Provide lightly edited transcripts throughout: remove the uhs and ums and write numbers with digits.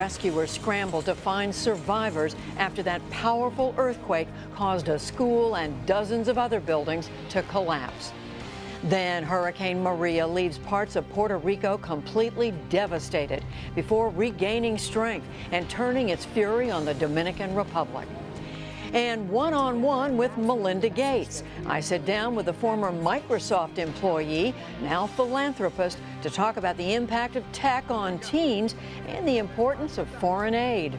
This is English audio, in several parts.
Rescuers scrambled to find survivors after that powerful earthquake caused a school and dozens of other buildings to collapse. Then Hurricane Maria leaves parts of Puerto Rico completely devastated before regaining strength and turning its fury on the Dominican Republic. And one-on-one with Melinda Gates. I sit down with a former Microsoft employee, now philanthropist, to talk about the impact of tech on teens and the importance of foreign aid.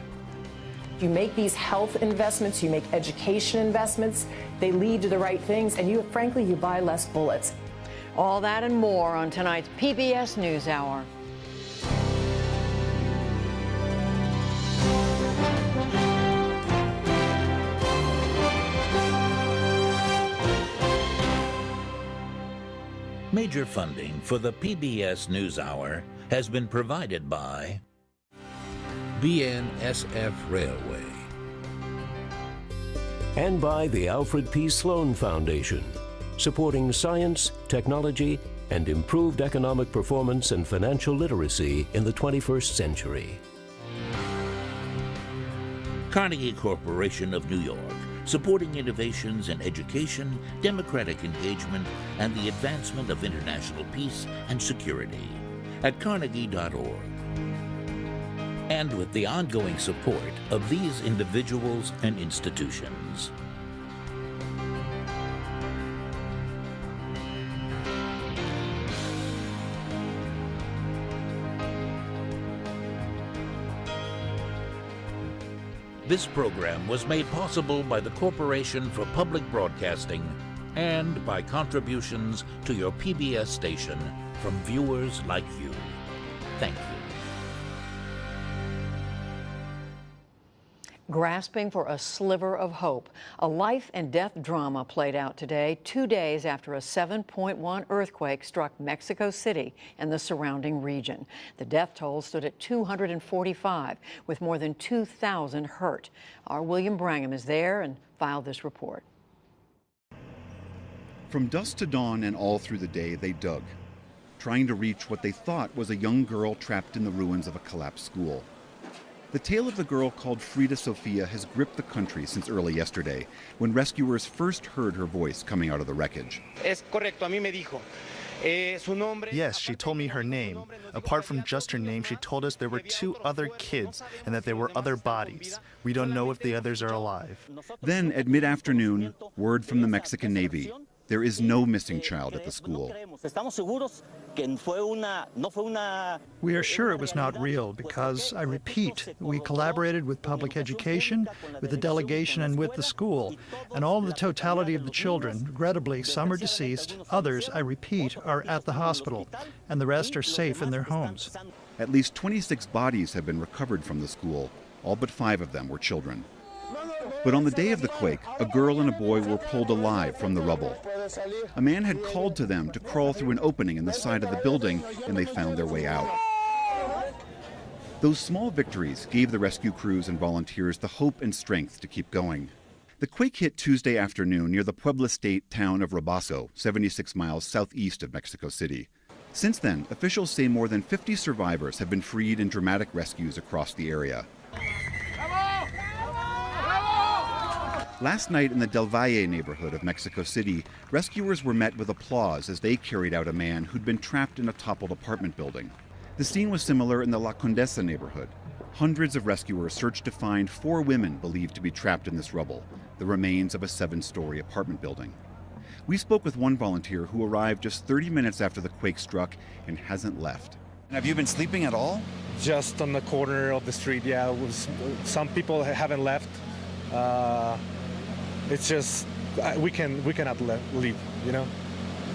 You make these health investments, you make education investments, they lead to the right things, and frankly, you buy less bullets. All that and more on tonight's PBS NewsHour. Major funding for the PBS NewsHour has been provided by BNSF Railway and by the Alfred P. Sloan Foundation, supporting science, technology, and improved economic performance and financial literacy in the 21st century. Carnegie Corporation of New York, supporting innovations in education, democratic engagement, and the advancement of international peace and security at carnegie.org. And with the ongoing support of these individuals and institutions. This program was made possible by the Corporation for Public Broadcasting and by contributions to your PBS station from viewers like you. Thank you. Grasping for a sliver of hope, a life and death drama played out today, 2 days after a 7.1 earthquake struck Mexico City and the surrounding region. The death toll stood at 245, with more than 2,000 hurt. Our William Brangham is there and filed this report. From dusk to dawn and all through the day, they dug, trying to reach what they thought was a young girl trapped in the ruins of a collapsed school. The tale of the girl called Frida Sofia has gripped the country since early yesterday, when rescuers first heard her voice coming out of the wreckage. Yes, she told me her name. Apart from just her name, she told us there were 2 other kids and that there were other bodies. We don't know if the others are alive. Then, at mid-afternoon, word from the Mexican Navy. There is no missing child at the school. We are sure it was not real because, I repeat, we collaborated with public education, with the delegation, and with the school. And all the totality of the children, regrettably, some are deceased, others, I repeat, are at the hospital, and the rest are safe in their homes. At least 26 bodies have been recovered from the school. All but 5 of them were children. But on the day of the quake, a girl and a boy were pulled alive from the rubble. A man had called to them to crawl through an opening in the side of the building, and they found their way out. Those small victories gave the rescue crews and volunteers the hope and strength to keep going. The quake hit Tuesday afternoon near the Puebla State town of Robaso, 76 miles southeast of Mexico City. Since then, officials say more than 50 survivors have been freed in dramatic rescues across the area. Last night in the Del Valle neighborhood of Mexico City, rescuers were met with applause as they carried out a man who'd been trapped in a toppled apartment building. The scene was similar in the La Condesa neighborhood. Hundreds of rescuers searched to find 4 women believed to be trapped in this rubble, the remains of a 7-story apartment building. We spoke with one volunteer who arrived just 30 minutes after the quake struck and hasn't left. Have you been sleeping at all? Just on the corner of the street, yeah. Some people haven't left. It's just, we cannot leave, you know?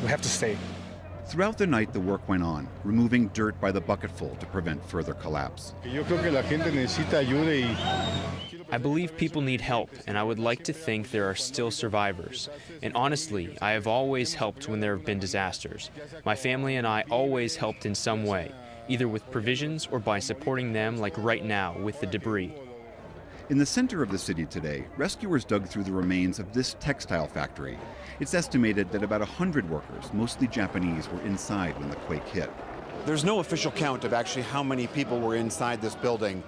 We have to stay. Throughout the night, the work went on, removing dirt by the bucketful to prevent further collapse. I believe people need help, and I would like to think there are still survivors. And honestly, I have always helped when there have been disasters. My family and I always helped in some way, either with provisions or by supporting them like right now with the debris. In the center of the city today, rescuers dug through the remains of this textile factory. It's estimated that about 100 workers, mostly Japanese, were inside when the quake hit. There's no official count of actually how many people were inside this building.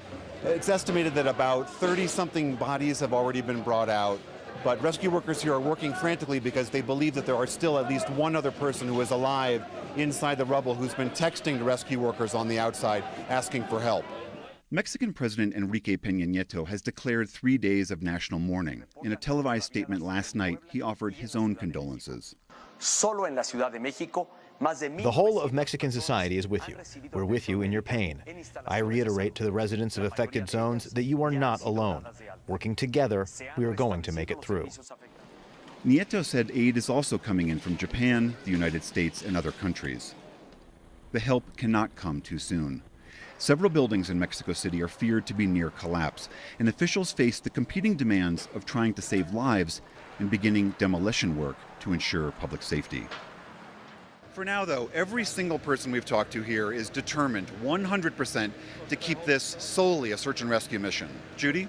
It's estimated that about 30-something bodies have already been brought out, but rescue workers here are working frantically because they believe that there are still at least one other person who is alive inside the rubble who's been texting to rescue workers on the outside asking for help. Mexican President Enrique Peña Nieto has declared 3 days of national mourning. In a televised statement last night, he offered his own condolences. The whole of Mexican society is with you. We're with you in your pain. I reiterate to the residents of affected zones that you are not alone. Working together, we are going to make it through. Nieto said aid is also coming in from Japan, the United States, and other countries. The help cannot come too soon. Several buildings in Mexico City are feared to be near collapse, and officials face the competing demands of trying to save lives and beginning demolition work to ensure public safety. For now, though, every single person we've talked to here is determined 100% to keep this solely a search and rescue mission. Judy?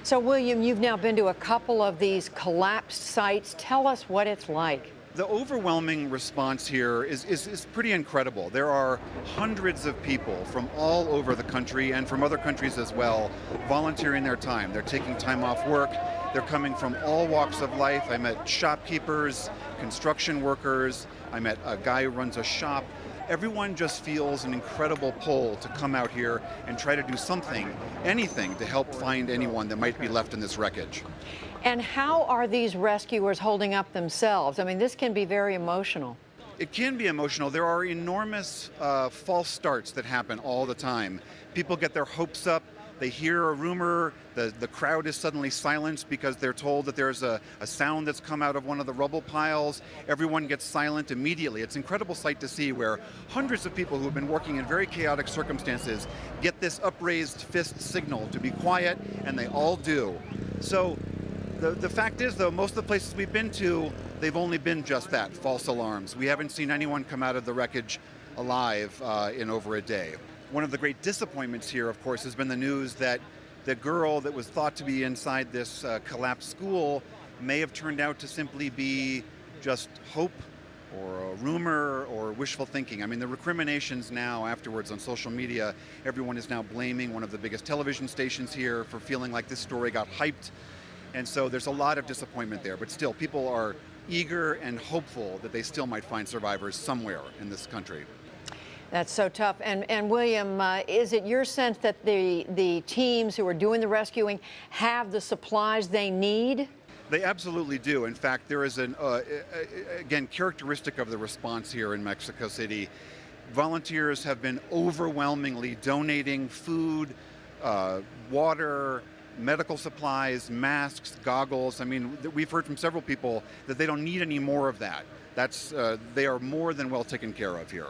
So, William, you've now been to a couple of these collapsed sites. Tell us what it's like. The overwhelming response here is pretty incredible. There are hundreds of people from all over the country and from other countries as well volunteering their time. They're taking time off work. They're coming from all walks of life. I met shopkeepers, construction workers. I met a guy who runs a shop. Everyone just feels an incredible pull to come out here and try to do something, anything, to help find anyone that might be left in this wreckage. And how are these rescuers holding up themselves? I mean, this can be very emotional. It can be emotional. There are enormous false starts that happen all the time. People get their hopes up. They hear a rumor, the crowd is suddenly silenced because they're told that there's a sound that's come out of one of the rubble piles. Everyone gets silent immediately. It's an incredible sight to see where hundreds of people who have been working in very chaotic circumstances get this upraised fist signal to be quiet, and they all do. So the fact is, though, most of the places we've been to, they've only been just that, false alarms. We haven't seen anyone come out of the wreckage alive in over a day. One of the great disappointments here, of course, has been the news that the girl that was thought to be inside this collapsed school may have turned out to simply be just hope or a rumor or wishful thinking. I mean, the recriminations now afterwards on social media, everyone is now blaming one of the biggest television stations here for feeling like this story got hyped. And so there's a lot of disappointment there. But still, people are eager and hopeful that they still might find survivors somewhere in this country. That's so tough. And William, is it your sense that the teams who are doing the rescuing have the supplies they need? They absolutely do. In fact, there is again, characteristic of the response here in Mexico City. Volunteers have been overwhelmingly donating food, water, medical supplies, masks, goggles. I mean, we've heard from several people that they don't need any more of that. They are more than well taken care of here.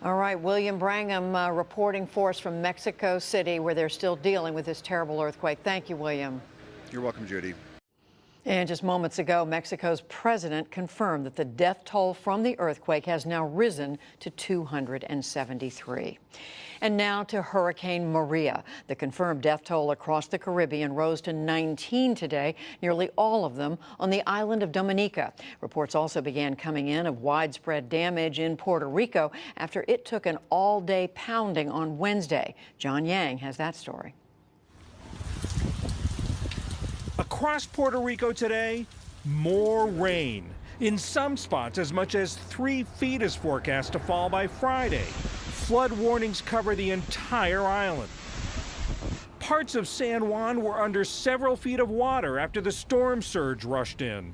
All right, William Brangham reporting for us from Mexico City, where they're still dealing with this terrible earthquake. Thank you, William. You're welcome, Judy. And just moments ago, Mexico's president confirmed that the death toll from the earthquake has now risen to 273. And now to Hurricane Maria. The confirmed death toll across the Caribbean rose to 19 today, nearly all of them on the island of Dominica. Reports also began coming in of widespread damage in Puerto Rico after it took an all-day pounding on Wednesday. John Yang has that story. Across Puerto Rico today, more rain. In some spots, as much as 3 feet is forecast to fall by Friday. Flood warnings cover the entire island. Parts of San Juan were under several feet of water after the storm surge rushed in.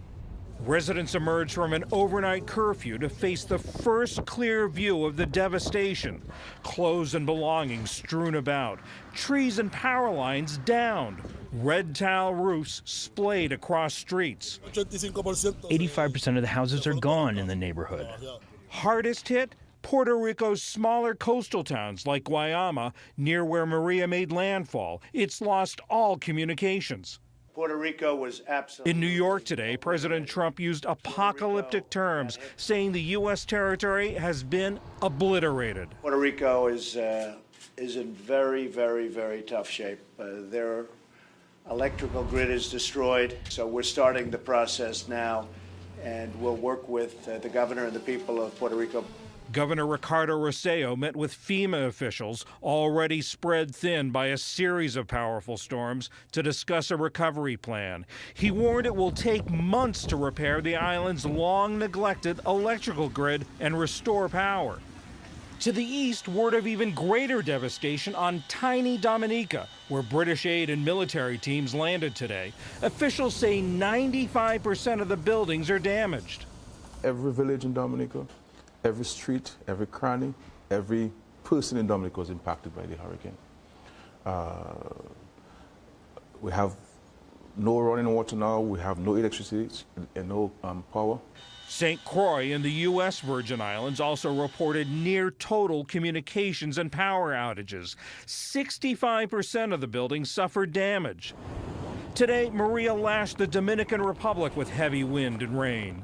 Residents emerged from an overnight curfew to face the first clear view of the devastation. Clothes and belongings strewn about, trees and power lines downed, red tile roofs splayed across streets. 85% of the houses are gone in the neighborhood. Hardest hit? Puerto Rico's smaller coastal towns like Guayama, near where Maria made landfall. It's lost all communications. Puerto Rico was absolutely... In New York today, President Trump used apocalyptic terms, saying the U.S. territory has been obliterated. Puerto Rico is in very, very, very tough shape. Their electrical grid is destroyed, so we're starting the process now, and we'll work with the governor and the people of Puerto Rico. Governor Ricardo Rossello met with FEMA officials, already spread thin by a series of powerful storms, to discuss a recovery plan. He warned it will take months to repair the island's long-neglected electrical grid and restore power. To the east, word of even greater devastation on tiny Dominica, where British aid and military teams landed today. Officials say 95% of the buildings are damaged. Every village in Dominica, every street, every cranny, every person in Dominica was impacted by the hurricane. We have no running water now, we have no electricity and no power. St. Croix in the U.S. Virgin Islands also reported near-total communications and power outages. 65% of the buildings suffered damage. Today, Maria lashed the Dominican Republic with heavy wind and rain.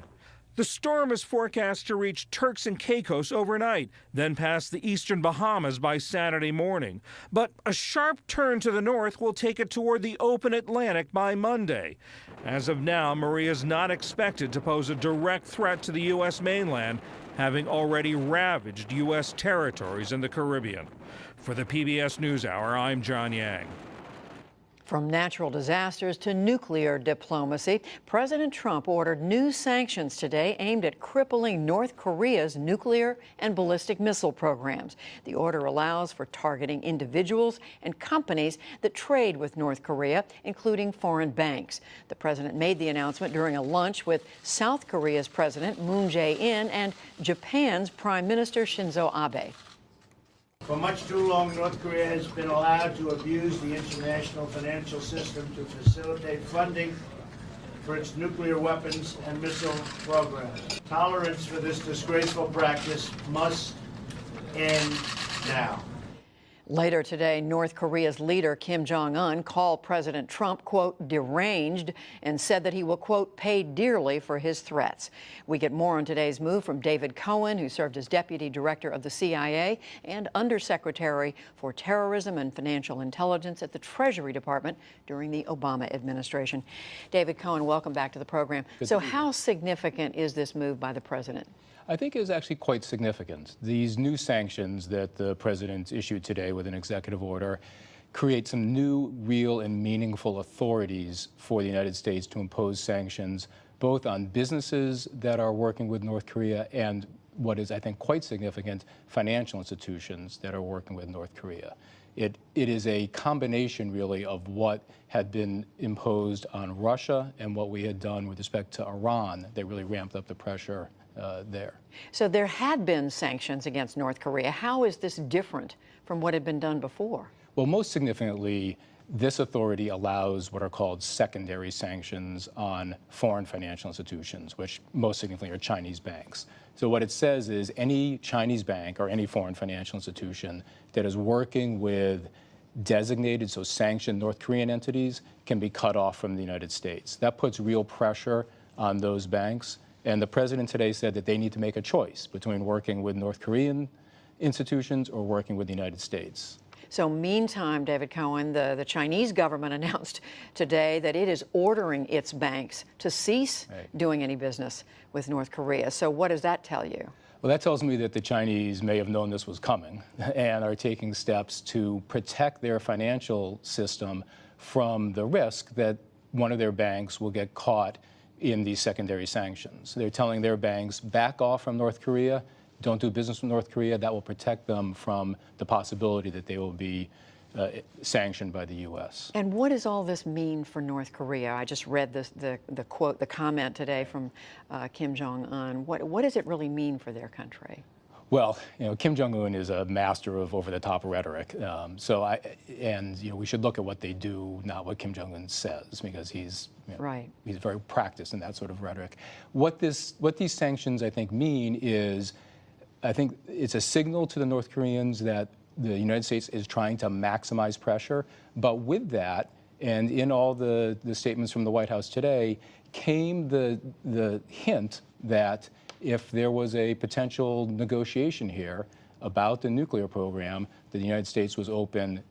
The storm is forecast to reach Turks and Caicos overnight, then pass the eastern Bahamas by Saturday morning. But a sharp turn to the north will take it toward the open Atlantic by Monday. As of now, Maria's not expected to pose a direct threat to the U.S. mainland, having already ravaged U.S. territories in the Caribbean. For the PBS NewsHour, I'm John Yang. From natural disasters to nuclear diplomacy, President Trump ordered new sanctions today aimed at crippling North Korea's nuclear and ballistic missile programs. The order allows for targeting individuals and companies that trade with North Korea, including foreign banks. The president made the announcement during a lunch with South Korea's President Moon Jae-in and Japan's Prime Minister Shinzo Abe. For much too long, North Korea has been allowed to abuse the international financial system to facilitate funding for its nuclear weapons and missile programs. Tolerance for this disgraceful practice must end now. Later today, North Korea's leader Kim Jong-un called President Trump, quote, deranged, and said that he will, quote, pay dearly for his threats. We get more on today's move from David Cohen, who served as Deputy Director of the CIA and Undersecretary for Terrorism and Financial Intelligence at the Treasury Department during the Obama administration. David Cohen, welcome back to the program. So how significant is this move by the president? I think it is actually quite significant. These new sanctions that the president issued today with an executive order create some new, real, and meaningful authorities for the United States to impose sanctions, both on businesses that are working with North Korea and what is, I think, quite significant, financial institutions that are working with North Korea. It is a combination, really, of what had been imposed on Russia and what we had done with respect to Iran that really ramped up the pressure there. So there had been sanctions against North Korea. How is this different from what had been done before? Well, most significantly, this authority allows what are called secondary sanctions on foreign financial institutions, which most significantly are Chinese banks. So what it says is any Chinese bank or any foreign financial institution that is working with designated, so sanctioned North Korean entities can be cut off from the United States. That puts real pressure on those banks. And the president today said that they need to make a choice between working with North Korean institutions or working with the United States. So meantime, David Cohen, the Chinese government announced today that it is ordering its banks to cease doing any business with North Korea. So what does that tell you? Well, that tells me that the Chinese may have known this was coming and are taking steps to protect their financial system from the risk that one of their banks will get caught in these secondary sanctions. They're telling their banks, back off from North Korea, don't do business with North Korea. That will protect them from the possibility that they will be sanctioned by the U.S. And what does all this mean for North Korea? I just read the quote, the comment today from Kim Jong-un. What does it really mean for their country? Well, Kim Jong-un is a master of over-the-top rhetoric. We should look at what they do, not what Kim Jong-un says, because he's very practiced in that sort of rhetoric. What these sanctions, I think, mean is, I think it's a signal to the North Koreans that the United States is trying to maximize pressure. But with that, and in all the statements from the White House today, came the hint that if there was a potential negotiation here about the nuclear program, that the United States was open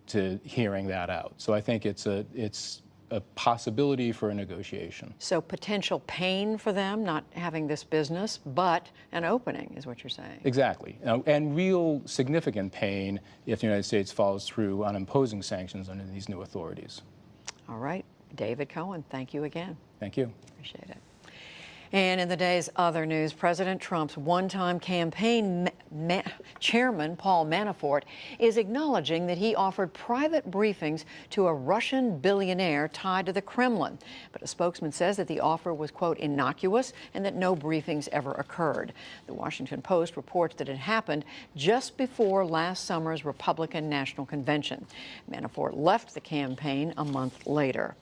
to hearing that out. So I think it's a possibility for a negotiation. So potential pain for them not having this business, but an opening is what you're saying. Exactly. And real significant pain if the United States follows through on imposing sanctions under these new authorities. All right. David Cohen, thank you again. Thank you. Appreciate it. And in the day's other news, President Trump's one-time campaign chairman, Paul Manafort, is acknowledging that he offered private briefings to a Russian billionaire tied to the Kremlin. But a spokesman says that the offer was, quote, innocuous and that no briefings ever occurred. The Washington Post reports that it happened just before last summer's Republican National Convention. Manafort left the campaign a month later.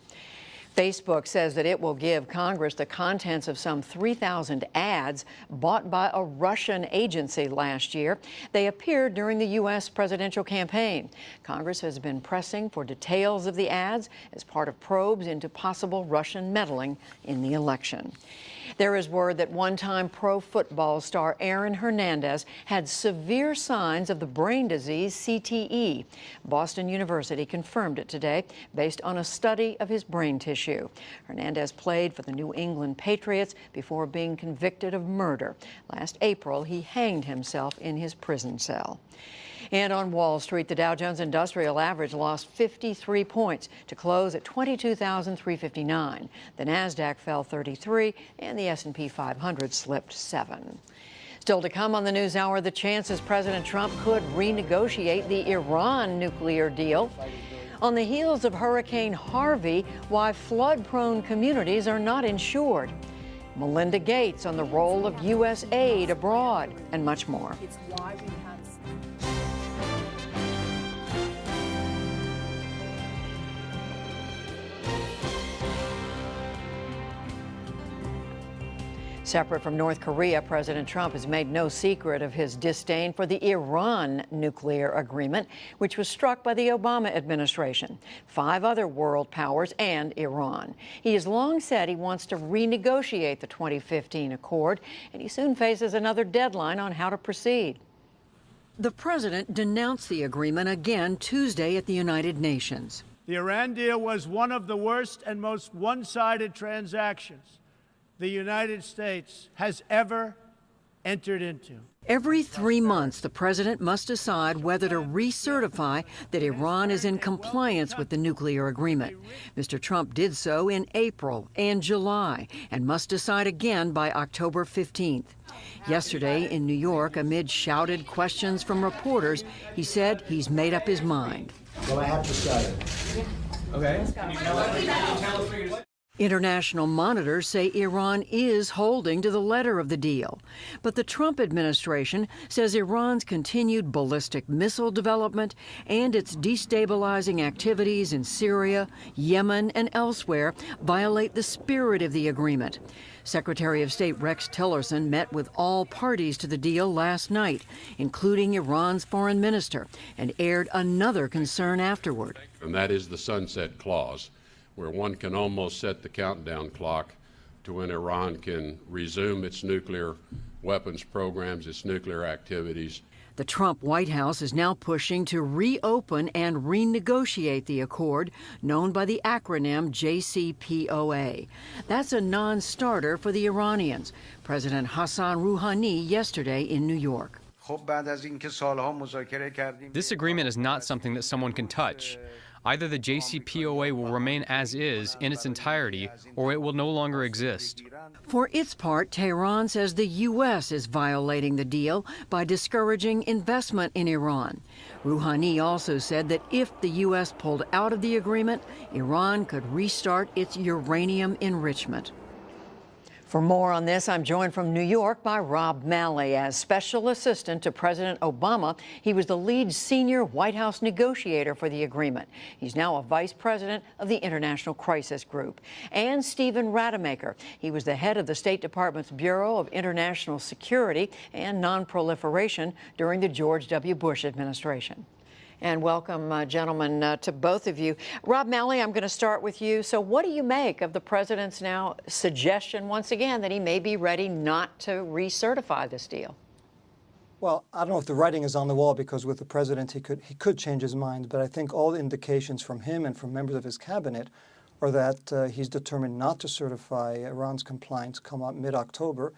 Facebook says that it will give Congress the contents of some 3,000 ads bought by a Russian agency last year. They appeared during the U.S. presidential campaign. Congress has been pressing for details of the ads as part of probes into possible Russian meddling in the election. There is word that one-time pro football star Aaron Hernandez had severe signs of the brain disease CTE. Boston University confirmed it today based on a study of his brain tissue. Hernandez played for the New England Patriots before being convicted of murder. Last April, he hanged himself in his prison cell. And on Wall Street, the Dow Jones Industrial Average lost 53 points to close at 22,359. The Nasdaq fell 33, and the S&P 500 slipped 7. Still to come on the NewsHour, the chances President Trump could renegotiate the Iran nuclear deal. On the heels of Hurricane Harvey, why flood-prone communities are not insured. Melinda Gates on the role of U.S. aid abroad, and much more. Separate from North Korea, President Trump has made no secret of his disdain for the Iran nuclear agreement, which was struck by the Obama administration, 5 other world powers, and Iran. He has long said he wants to renegotiate the 2015 accord, and he soon faces another deadline on how to proceed. The president denounced the agreement again Tuesday at the United Nations. The Iran deal was one of the worst and most one-sided transactions the United States has ever entered into. Every 3 months, the president must decide whether to recertify that Iran is in compliance with the nuclear agreement. Mr. Trump did so in April and July and must decide again by October 15th. Yesterday in New York, amid shouted questions from reporters, he said he's made up his mind. Well, I have to say. Okay. Can you tell us? International monitors say Iran is holding to the letter of the deal. But the Trump administration says Iran's continued ballistic missile development and its destabilizing activities in Syria, Yemen, and elsewhere violate the spirit of the agreement. Secretary of State Rex Tillerson met with all parties to the deal last night, including Iran's foreign minister, and aired another concern afterward. And that is the sunset clause, where one can almost set the countdown clock to when Iran can resume its nuclear weapons programs, its nuclear activities. The Trump White House is now pushing to reopen and renegotiate the accord, known by the acronym JCPOA. That's a non-starter for the Iranians. President Hassan Rouhani yesterday in New York. This agreement is not something that someone can touch. Either the JCPOA will remain as is in its entirety, or it will no longer exist. For its part, Tehran says the U.S. is violating the deal by discouraging investment in Iran. Rouhani also said that if the U.S. pulled out of the agreement, Iran could restart its uranium enrichment. For more on this, I'm joined from New York by Rob Malley. As special assistant to President Obama, he was the lead senior White House negotiator for the agreement. He's now a vice president of the International Crisis Group. And Stephen Rademacher. He was the head of the State Department's Bureau of International Security and Nonproliferation during the George W. Bush administration. And welcome, gentlemen, to both of you. Rob Malley, I'm going to start with you. So what do you make of the president's now suggestion, once again, that he may be ready not to recertify this deal? Well, I don't know if the writing is on the wall, because with the president, he could change his mind. But I think all the indications from him and from members of his cabinet or that he's determined not to certify Iran's compliance come up mid-October,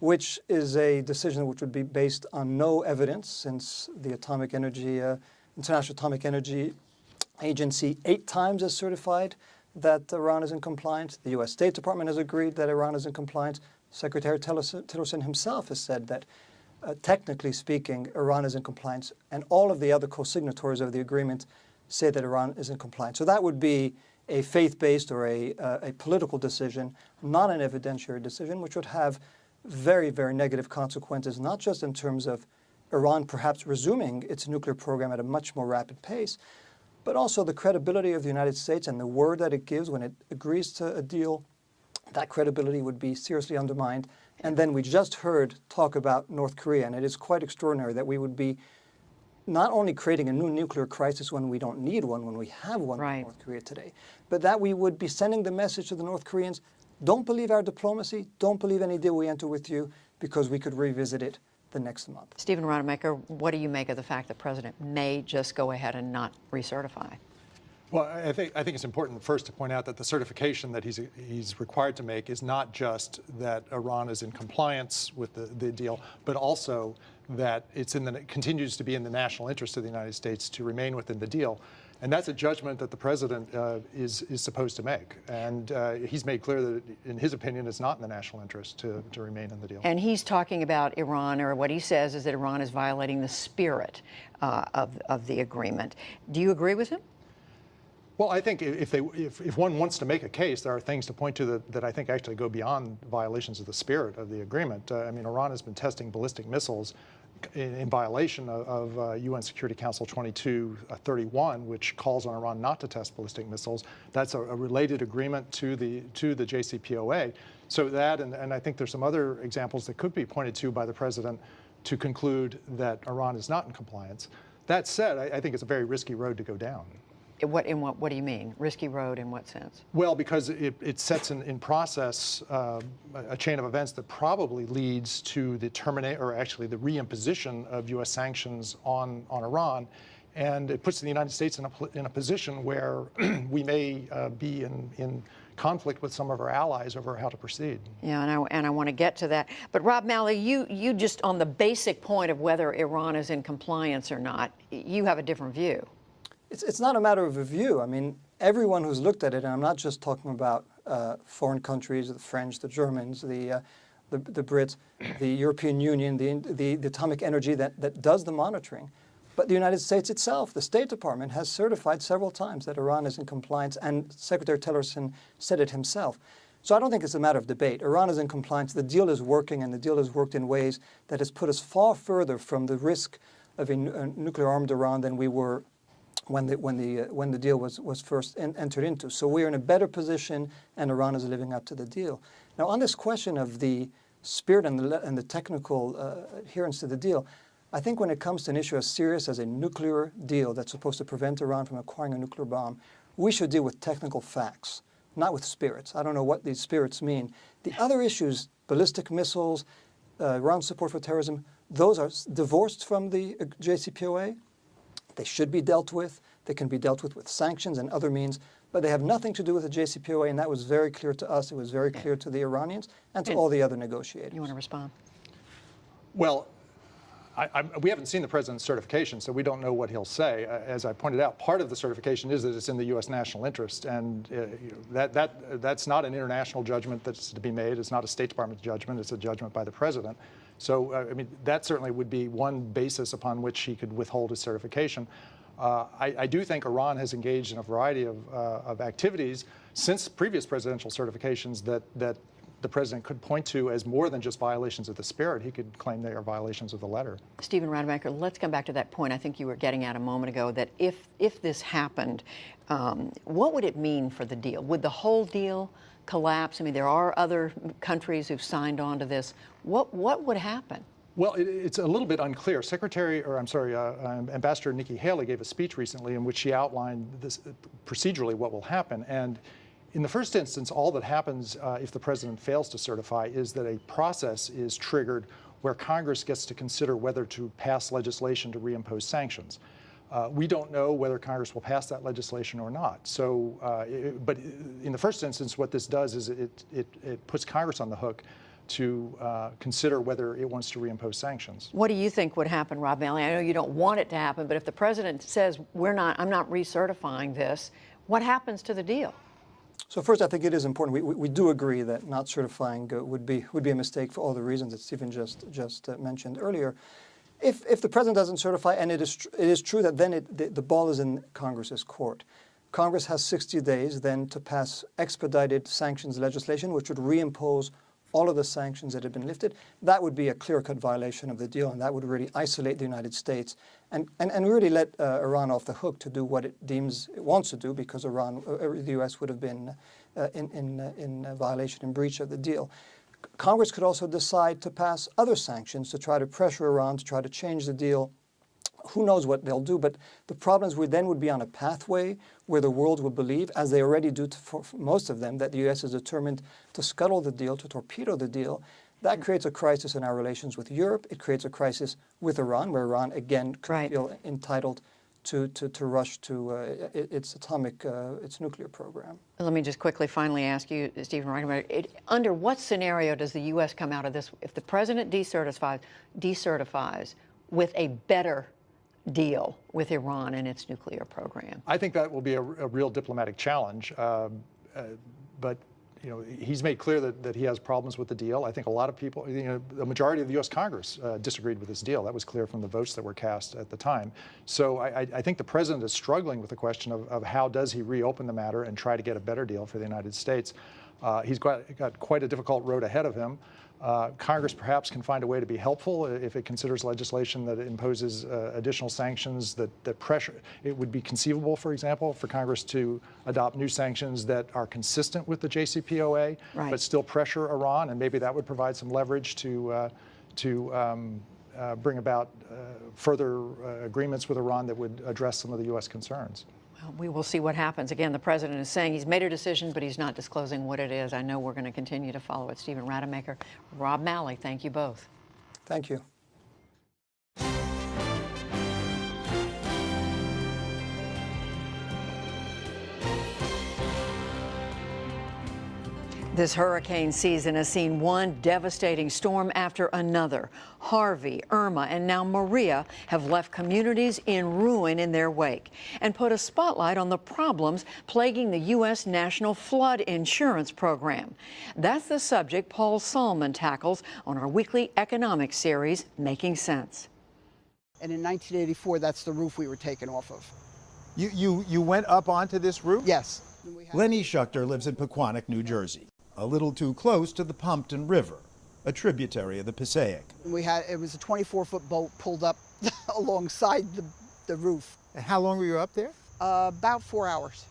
which is a decision which would be based on no evidence, since the International Atomic Energy Agency 8 times has certified that Iran is in compliance. The U.S. State Department has agreed that Iran is in compliance. Secretary Tillerson himself has said that, technically speaking, Iran is in compliance, and all of the other co-signatories of the agreement say that Iran is in compliance. So that would be a faith-based or a political decision, not an evidentiary decision, which would have very, very negative consequences, not just in terms of Iran perhaps resuming its nuclear program at a much more rapid pace, but also the credibility of the United States and the word that it gives when it agrees to a deal. That credibility would be seriously undermined. And then we just heard talk about North Korea, and it is quite extraordinary that we would be not only creating a new nuclear crisis when we don't need one, when we have one in North Korea today, but that we would be sending the message to the North Koreans, don't believe our diplomacy, don't believe any deal we enter with you, because we could revisit it the next month. Stephen Rademacher, what do you make of the fact that the president may just go ahead and not recertify? Well, I think it's important first to point out that the certification that he's required to make is not just that Iran is in compliance with the deal, but also that it continues to be in the national interest of the United States to remain within the deal. And that's a judgment that the president is supposed to make. And he's made clear that, in his opinion, it's not in the national interest to remain in the deal. And he's talking about Iran, or what he says is that Iran is violating the spirit of the agreement. Do you agree with him? Well, I think if one wants to make a case, there are things to point to that I think actually go beyond violations of the spirit of the agreement. I mean, Iran has been testing ballistic missiles in violation of UN Security Council 2231, which calls on Iran not to test ballistic missiles. That's a related agreement to the JCPOA. So that, and I think there's some other examples that could be pointed to by the president to conclude that Iran is not in compliance. That said, I think it's a very risky road to go down. What do you mean? Risky road in what sense? Well, because it sets in process a chain of events that probably leads to the reimposition of U.S. sanctions on Iran, and it puts the United States in a position where we may be in conflict with some of our allies over how to proceed. Yeah, and I want to get to that. But Rob Malley, you just on the basic point of whether Iran is in compliance or not, you have a different view. It's not a matter of a view. I mean, everyone who's looked at it, and I'm not just talking about foreign countries, the French, the Germans, the Brits, the European Union, the atomic energy that does the monitoring, but the United States itself, the State Department, has certified several times that Iran is in compliance, and Secretary Tillerson said it himself. So I don't think it's a matter of debate. Iran is in compliance. The deal is working, and the deal has worked in ways that has put us far further from the risk of a nuclear-armed Iran than we were when the deal was first entered into. So we are in a better position, and Iran is living up to the deal. Now, on this question of the spirit and the technical adherence to the deal, I think when it comes to an issue as serious as a nuclear deal that's supposed to prevent Iran from acquiring a nuclear bomb, we should deal with technical facts, not with spirits. I don't know what these spirits mean. The other issues, ballistic missiles, Iran's support for terrorism, those are divorced from the JCPOA. They should be dealt with. They can be dealt with sanctions and other means, but they have nothing to do with the JCPOA, and that was very clear to us. It was very clear to the Iranians and to all the other negotiators. You want to respond? Well, we haven't seen the president's certification, so we don't know what he'll say. As I pointed out, part of the certification is that it's in the U.S. national interest, and that's not an international judgment that's to be made. It's not a State Department judgment. It's a judgment by the president. So, I mean, that certainly would be one basis upon which he could withhold his certification. I do think Iran has engaged in a variety of activities since previous presidential certifications that the president could point to as more than just violations of the spirit. He could claim they are violations of the letter. Stephen Rademacher, let's come back to that point I think you were getting at a moment ago, that if this happened, what would it mean for the deal? Would the whole deal collapse? I mean, there are other countries who've signed on to this. What would happen? Well, it's a little bit unclear. Ambassador Nikki Haley gave a speech recently in which she outlined this procedurally what will happen. And in the first instance, all that happens if the president fails to certify is that a process is triggered where Congress gets to consider whether to pass legislation to reimpose sanctions. We don't know whether Congress will pass that legislation or not. So, but in the first instance, what this does is it puts Congress on the hook to consider whether it wants to reimpose sanctions. What do you think would happen, Rob Malley? I know you don't want it to happen, but if the president says I'm not recertifying this, what happens to the deal? So first, I think it is important. We do agree that not certifying would be a mistake for all the reasons that Stephen just mentioned earlier. If the president doesn't certify, and it is true that then the ball is in Congress's court. Congress has 60 days then to pass expedited sanctions legislation, which would reimpose all of the sanctions that had been lifted. That would be a clear-cut violation of the deal, and that would really isolate the United States and really let Iran off the hook to do what it deems it wants to do, because the U.S. would have been in violation and breach of the deal. Congress could also decide to pass other sanctions to try to pressure Iran, to try to change the deal. Who knows what they'll do, but the problems would be on a pathway where the world will believe, as they already do for most of them, that the U.S. is determined to scuttle the deal, to torpedo the deal. That creates a crisis in our relations with Europe. It creates a crisis with Iran, where Iran, again, could feel entitled to rush to its nuclear program. Let me just quickly finally ask you, Stephen Reichenbach, under what scenario does the U.S. come out of this if the president decertifies with a better deal with Iran and its nuclear program? I think that will be a real diplomatic challenge, but he's made clear that he has problems with the deal. I think a lot of people, the majority of the U.S. Congress disagreed with this deal. That was clear from the votes that were cast at the time. So I think the president is struggling with the question of how does he reopen the matter and try to get a better deal for the United States. He's got quite a difficult road ahead of him. Congress perhaps can find a way to be helpful if it considers legislation that imposes additional sanctions that pressure. It would be conceivable, for example, for Congress to adopt new sanctions that are consistent with the JCPOA, but still pressure Iran, and maybe that would provide some leverage to bring about further agreements with Iran that would address some of the U.S. concerns. Well, we will see what happens. Again, the president is saying he's made a decision, but he's not disclosing what it is. I know we're going to continue to follow it. Stephen Rademacher, Rob Malley, thank you both. Thank you. This hurricane season has seen one devastating storm after another. Harvey, Irma, and now Maria have left communities in ruin in their wake and put a spotlight on the problems plaguing the U.S. National Flood Insurance Program. That's the subject Paul Salmon tackles on our weekly economic series, Making Sense. And in 1984, that's the roof we were taken off of. You went up onto this roof? Yes. Lenny Schuchter lives in Pequannock, New Jersey, a little too close to the Pompton River, a tributary of the Passaic. It was a 24-foot boat pulled up alongside the roof. And how long were you up there? About 4 hours.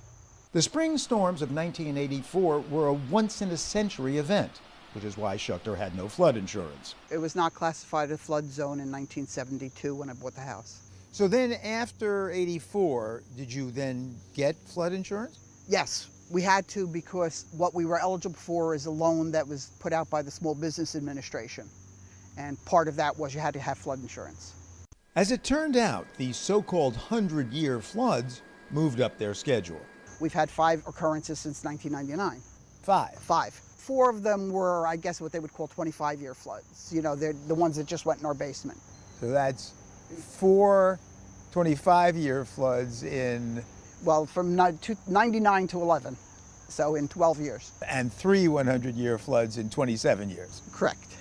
The spring storms of 1984 were a once-in-a-century event, which is why Schuchter had no flood insurance. It was not classified a flood zone in 1972 when I bought the house. So then after 84, did you then get flood insurance? Yes. We had to, because what we were eligible for is a loan that was put out by the Small Business Administration. And part of that was you had to have flood insurance. As it turned out, the so-called 100-year floods moved up their schedule. We've had 5 occurrences since 1999. 5? 4 of them were, I guess, what they would call 25-year floods. You know, they're the ones that just went in our basement. So that's 4 25-year floods in... Well, from 99 to 11, so in 12 years. And 3 100-year floods in 27 years. Correct.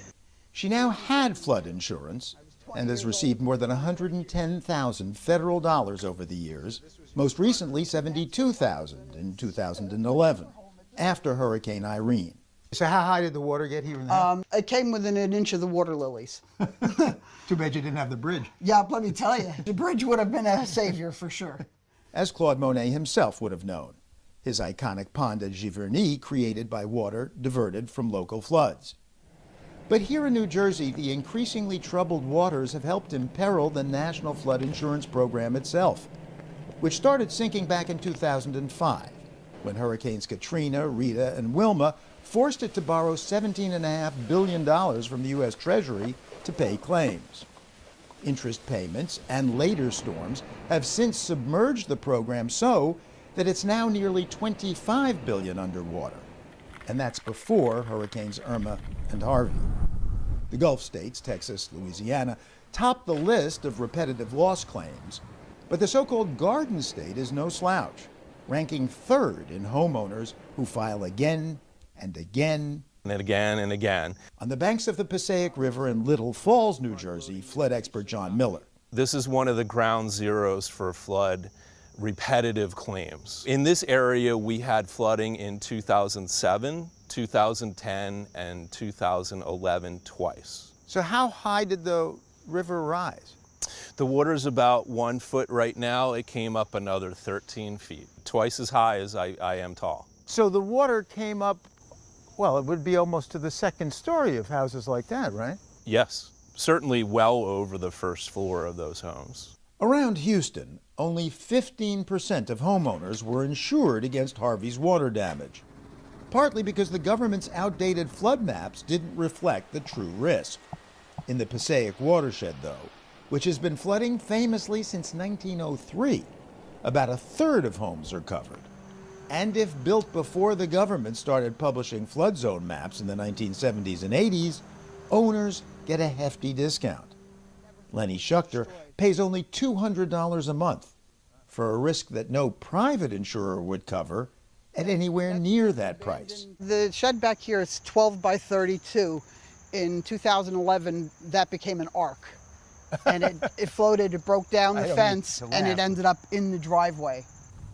She now had flood insurance and has received more than $110,000 federal dollars over the years, most recently $72,000 in 2011, after Hurricane Irene. So how high did the water get here in the house? It came within an inch of the water lilies. Too bad you didn't have the bridge. Yeah, let me tell you, the bridge would have been a savior for sure. As Claude Monet himself would have known, his iconic pond at Giverny created by water diverted from local floods. But here in New Jersey, the increasingly troubled waters have helped imperil the National Flood Insurance Program itself, which started sinking back in 2005, when Hurricanes Katrina, Rita, and Wilma forced it to borrow $17.5 billion from the U.S. Treasury to pay claims. Interest payments and later storms have since submerged the program so that it's now nearly $25 billion underwater. And that's before Hurricanes Irma and Harvey. The Gulf states, Texas, Louisiana, top the list of repetitive loss claims, but the so-called Garden State is no slouch, ranking third in homeowners who file again and again and again and again. On the banks of the Passaic River in Little Falls, New Jersey, flood expert John Miller. This is one of the ground zeros for flood repetitive claims. In this area, we had flooding in 2007, 2010, and 2011 twice. So how high did the river rise? The water's about 1 foot right now. It came up another 13 feet, twice as high as I am tall. So the water came up, well, it would be almost to the second story of houses like that, right? Yes, certainly well over the first floor of those homes. Around Houston, only 15% of homeowners were insured against Harvey's water damage, partly because the government's outdated flood maps didn't reflect the true risk. In the Passaic watershed, though, which has been flooding famously since 1903, about a third of homes are covered. And if built before the government started publishing flood zone maps in the 1970s and 80s, owners get a hefty discount. Lenny Schuchter pays only $200 a month for a risk that no private insurer would cover at anywhere near that price. The shed back here is 12 by 32. In 2011, that became an ark. And it floated, it broke down the fence, and it ended up in the driveway.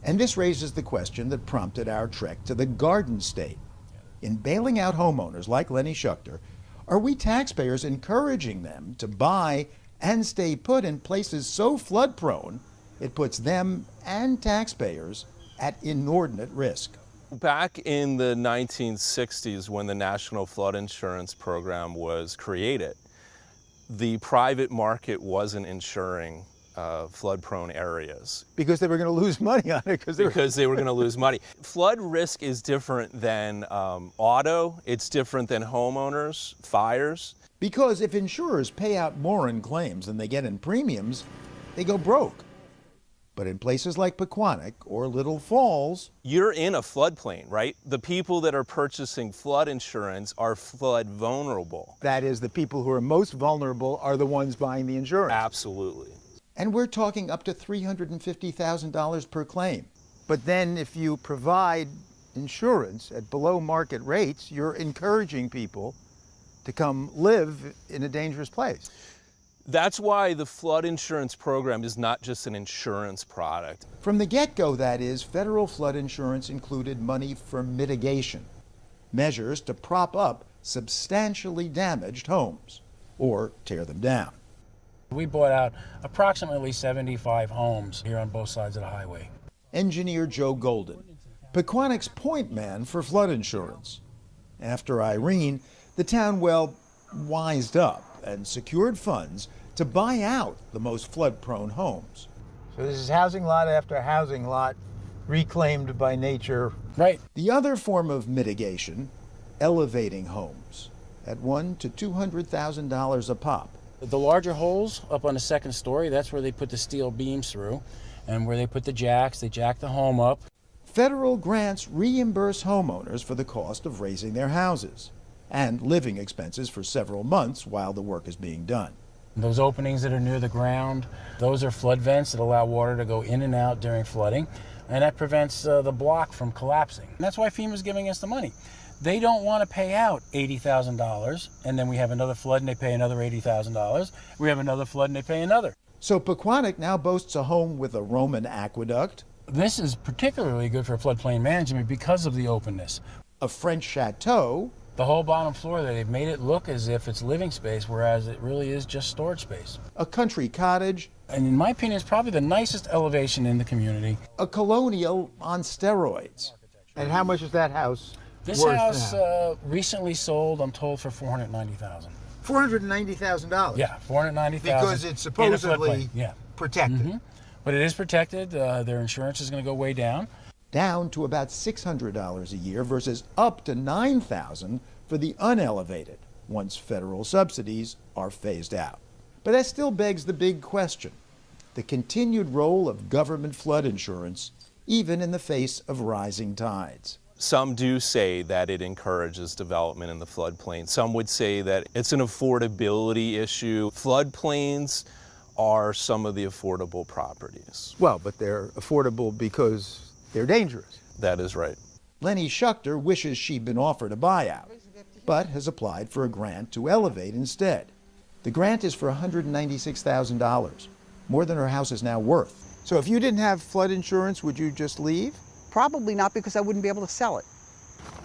And this raises the question that prompted our trek to the Garden State. In bailing out homeowners like Lenny Schuchter, are we taxpayers encouraging them to buy and stay put in places so flood-prone it puts them and taxpayers at inordinate risk? Back in the 1960s, when the National Flood Insurance Program was created, the private market wasn't insuring flood-prone areas. Because they were going to lose money on it. Because they were going to lose money. Flood risk is different than auto. It's different than homeowners, fires. Because if insurers pay out more in claims than they get in premiums, they go broke. But in places like Pequannock or Little Falls, you're in a floodplain, right? The people that are purchasing flood insurance are flood vulnerable. That is, the people who are most vulnerable are the ones buying the insurance. Absolutely. And we're talking up to $350,000 per claim. But then if you provide insurance at below market rates, you're encouraging people to come live in a dangerous place. That's why the flood insurance program is not just an insurance product. From the get-go, that is, federal flood insurance included money for mitigation, measures to prop up substantially damaged homes or tear them down. We bought out approximately 75 homes here on both sides of the highway. Engineer Joe Golden, Pequannock's point man for flood insurance. After Irene, the town, well, wised up and secured funds to buy out the most flood-prone homes. So this is housing lot after housing lot reclaimed by nature. Right. The other form of mitigation, elevating homes at $100,000 to $200,000 a pop. The larger holes up on the second story, that's where they put the steel beams through, and where they put the jacks, they jack the home up. Federal grants reimburse homeowners for the cost of raising their houses and living expenses for several months while the work is being done. Those openings that are near the ground, those are flood vents that allow water to go in and out during flooding, and that prevents the block from collapsing. And that's why FEMA's giving us the money. They don't want to pay out $80,000, and then we have another flood and they pay another $80,000. We have another flood and they pay another. So Pequannock now boasts a home with a Roman aqueduct. This is particularly good for floodplain management because of the openness. A French chateau. The whole bottom floor there, they've made it look as if it's living space, whereas it really is just storage space. A country cottage. And in my opinion, it's probably the nicest elevation in the community. A colonial on steroids. And how much is that house This worth house now? Recently sold, I'm told, for $490,000. $490,000? Yeah, $490,000. Because it's supposedly protected. Mm-hmm. But it is protected. Their insurance is going to go way down. Down to about $600 a year versus up to $9,000 for the unelevated once federal subsidies are phased out. But that still begs the big question: the continued role of government flood insurance, even in the face of rising tides. Some do say that it encourages development in the floodplain. Some would say that it's an affordability issue. Floodplains are some of the affordable properties. Well, but they're affordable because they're dangerous. That is right. Lenny Schuchter wishes she'd been offered a buyout, but has applied for a grant to elevate instead. The grant is for $196,000, more than her house is now worth. So if you didn't have flood insurance, would you just leave? Probably not, because I wouldn't be able to sell it.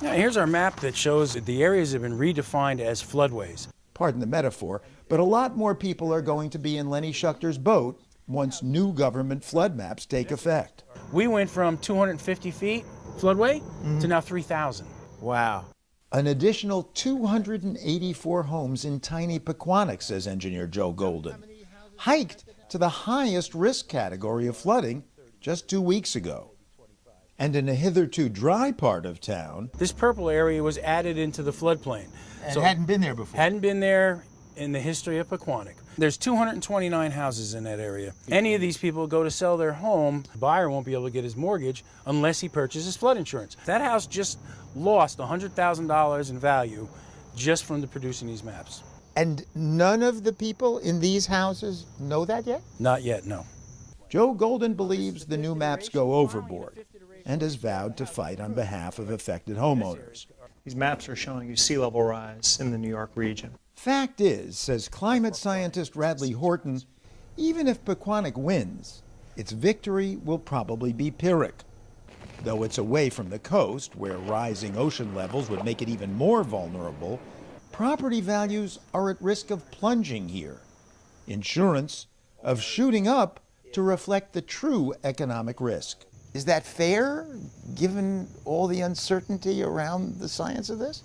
Now, here's our map that shows that the areas have been redefined as floodways. Pardon the metaphor, but a lot more people are going to be in Lenny Schuchter's boat once new government flood maps take effect. We went from 250 feet floodway to now 3,000. Wow. An additional 284 homes in tiny Pequannock, says engineer Joe Golden, hiked to the highest risk category of flooding just 2 weeks ago. And in a hitherto dry part of town, this purple area was added into the floodplain. And so hadn't been there before. Hadn't been there in the history of Pequannock. There's 229 houses in that area. Any of these people go to sell their home, the buyer won't be able to get his mortgage unless he purchases flood insurance. That house just lost $100,000 in value just from the producing these maps. And none of the people in these houses know that yet? Not yet, no. Joe Golden believes the new maps go overboard and has vowed to fight on behalf of affected homeowners. These maps are showing you sea level rise in the New York region. Fact is, says climate scientist Radley Horton, even if Pequannock wins, its victory will probably be Pyrrhic. Though it's away from the coast, where rising ocean levels would make it even more vulnerable, property values are at risk of plunging here. Insurance of shooting up to reflect the true economic risk. Is that fair, given all the uncertainty around the science of this?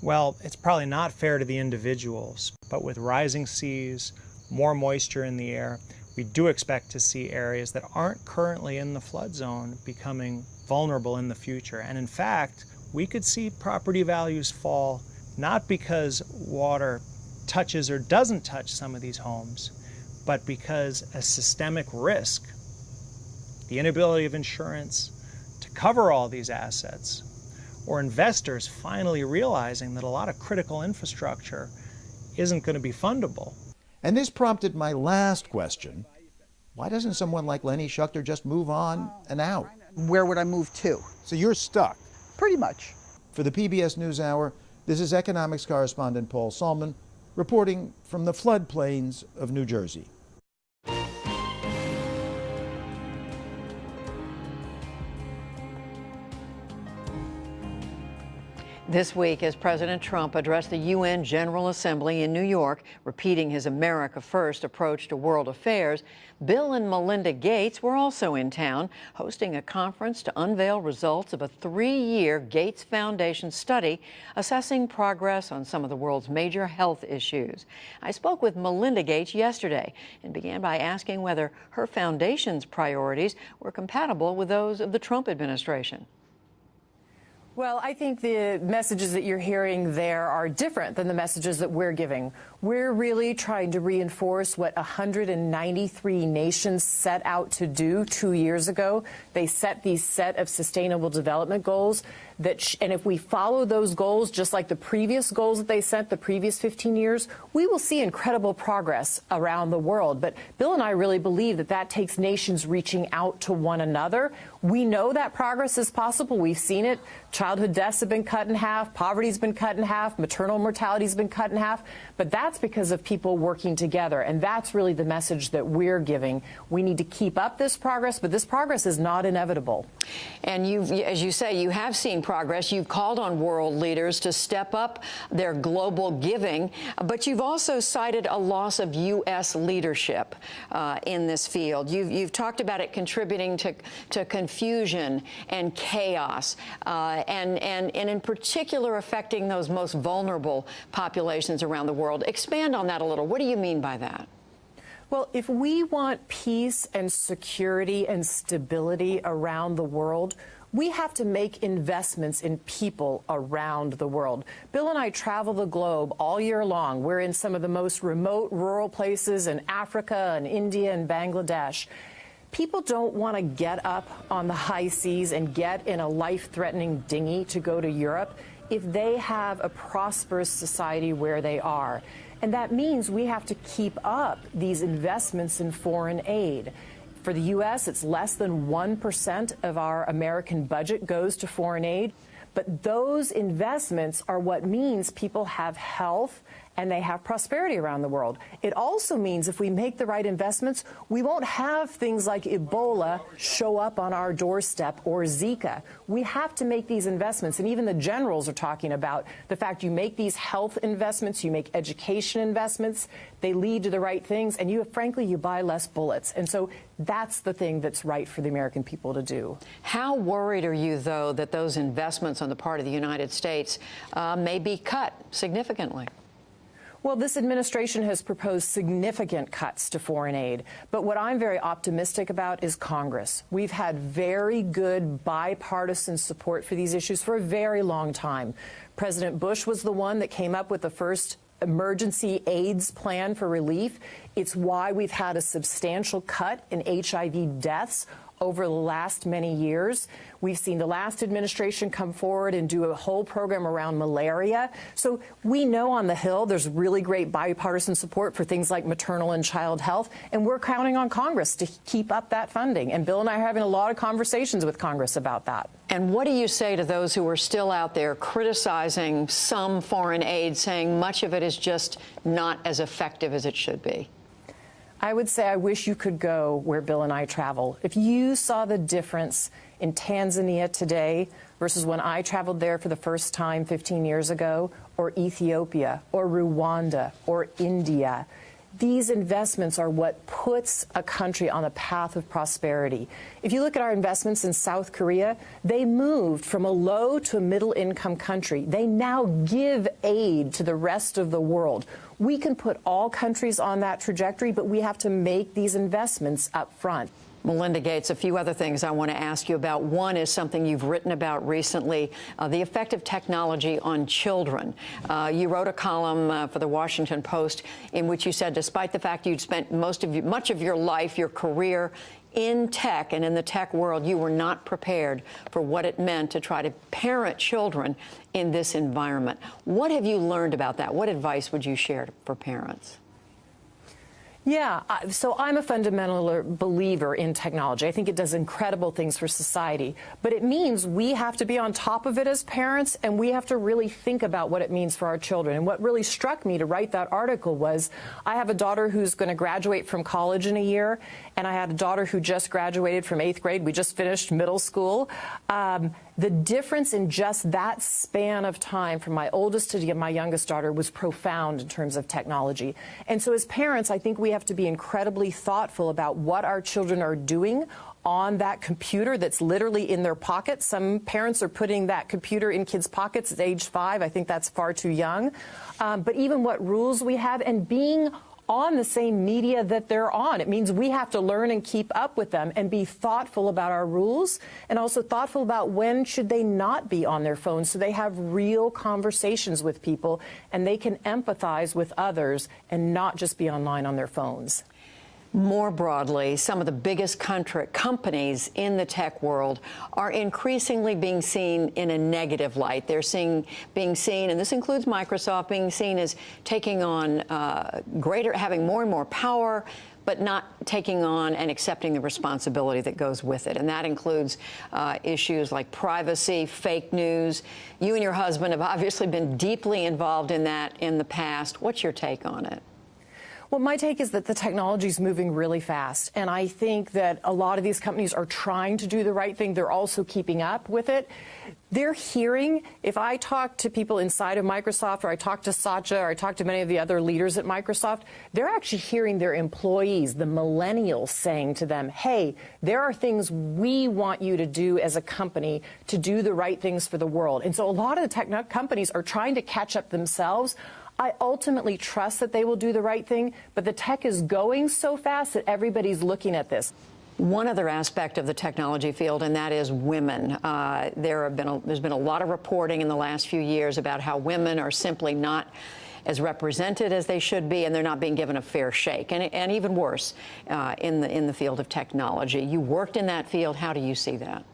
Well, it's probably not fair to the individuals, but with rising seas, more moisture in the air, we do expect to see areas that aren't currently in the flood zone becoming vulnerable in the future. And in fact, we could see property values fall not because water touches or doesn't touch some of these homes, but because a systemic risk, the inability of insurance to cover all these assets, or investors finally realizing that a lot of critical infrastructure isn't going to be fundable. And this prompted my last question. Why doesn't someone like Lenny Schuchter just move on and out? Where would I move to? So you're stuck? Pretty much. For the PBS NewsHour, this is economics correspondent Paul Solman reporting from the floodplains of New Jersey. This week, as President Trump addressed the UN General Assembly in New York, repeating his America First approach to world affairs, Bill and Melinda Gates were also in town, hosting a conference to unveil results of a 3-year Gates Foundation study assessing progress on some of the world's major health issues. I spoke with Melinda Gates yesterday and began by asking whether her foundation's priorities were compatible with those of the Trump administration. Well, I think the messages that you're hearing there are different than the messages that we're giving. We're really trying to reinforce what 193 nations set out to do 2 years ago. They set these set of sustainable development goals and if we follow those goals, just like the previous goals that they set the previous 15 years, we will see incredible progress around the world. But Bill and I really believe that that takes nations reaching out to one another. We know that progress is possible. We've seen it. Childhood deaths have been cut in half. Poverty's been cut in half. Maternal mortality's been cut in half. But that's because of people working together. And that's really the message that we're giving. We need to keep up this progress, but this progress is not inevitable. And as you say, you have seen progress. You've called on world leaders to step up their global giving, but you've also cited a loss of U.S. leadership in this field. You've talked about it contributing to confusion and chaos, and in particular affecting those most vulnerable populations around the world. Expand on that a little. What do you mean by that? Well, if we want peace and security and stability around the world, we have to make investments in people around the world. Bill and I travel the globe all year long. We're in some of the most remote rural places in Africa and India and Bangladesh. People don't want to get up on the high seas and get in a life-threatening dinghy to go to Europe if they have a prosperous society where they are. And that means we have to keep up these investments in foreign aid. For the U.S., it's less than 1% of our American budget goes to foreign aid. But those investments are what means people have health and they have prosperity around the world. It also means if we make the right investments, we won't have things like Ebola show up on our doorstep or Zika. We have to make these investments, and even the generals are talking about the fact you make these health investments, you make education investments, they lead to the right things, and frankly, you buy less bullets. And so that's the thing that's right for the American people to do. How worried are you, though, that those investments on the part of the United States may be cut significantly? Well, this administration has proposed significant cuts to foreign aid. But what I'm very optimistic about is Congress. We've had very good bipartisan support for these issues for a very long time. President Bush was the one that came up with the first emergency AIDS plan for relief. It's why we've had a substantial cut in HIV deaths over the last many years. We've seen the last administration come forward and do a whole program around malaria. So we know on the Hill there's really great bipartisan support for things like maternal and child health, and we're counting on Congress to keep up that funding. And Bill and I are having a lot of conversations with Congress about that. And what do you say to those who are still out there criticizing some foreign aid, saying much of it is just not as effective as it should be? I would say I wish you could go where Bill and I travel. If you saw the difference in Tanzania today versus when I traveled there for the first time 15 years ago, or Ethiopia, or Rwanda, or India, these investments are what puts a country on a path of prosperity. If you look at our investments in South Korea, they moved from a low to a middle income country. They now give aid to the rest of the world. We can put all countries on that trajectory, but we have to make these investments up front. Melinda Gates, a few other things I want to ask you about. One is something you've written about recently, the effect of technology on children. You wrote a column for the Washington Post in which you said despite the fact you'd spent much of your life, your career, in tech and in the tech world, you were not prepared for what it meant to try to parent children in this environment. What have you learned about that? What advice would you share for parents? Yeah, so I'm a fundamental believer in technology. I think it does incredible things for society, but it means we have to be on top of it as parents, and we have to really think about what it means for our children. And what really struck me to write that article was I have a daughter who's going to graduate from college in a year, and I had a daughter who just graduated from 8th grade. We just finished middle school. The difference in just that span of time from my oldest to my youngest daughter was profound in terms of technology. And so as parents, I think we have to be incredibly thoughtful about what our children are doing on that computer that's literally in their pocket. Some parents are putting that computer in kids' pockets at age 5. I think that's far too young. But even what rules we have and being on the same media that they're on. It means we have to learn and keep up with them and be thoughtful about our rules and also thoughtful about when should they not be on their phones so they have real conversations with people and they can empathize with others and not just be online on their phones. More broadly, some of the biggest companies in the tech world are increasingly being seen in a negative light. They're being seen, and this includes Microsoft, being seen as taking on having more and more power, but not taking on and accepting the responsibility that goes with it. And that includes issues like privacy, fake news. You and your husband have obviously been deeply involved in that in the past. What's your take on it? Well, my take is that the technology is moving really fast, and I think that a lot of these companies are trying to do the right thing. They're also keeping up with it. They're hearing, if I talk to people inside of Microsoft, or I talk to Satya, or I talk to many of the other leaders at Microsoft, they're actually hearing their employees, the millennials, saying to them, hey, there are things we want you to do as a company to do the right things for the world. And so a lot of the tech companies are trying to catch up themselves. I ultimately trust that they will do the right thing, but the tech is going so fast that everybody's looking at this. One other aspect of the technology field, and that is women. There's been a lot of reporting in the last few years about how women are simply not as represented as they should be, and they're not being given a fair shake. And even worse, in the field of technology. You worked in that field. How do you see that?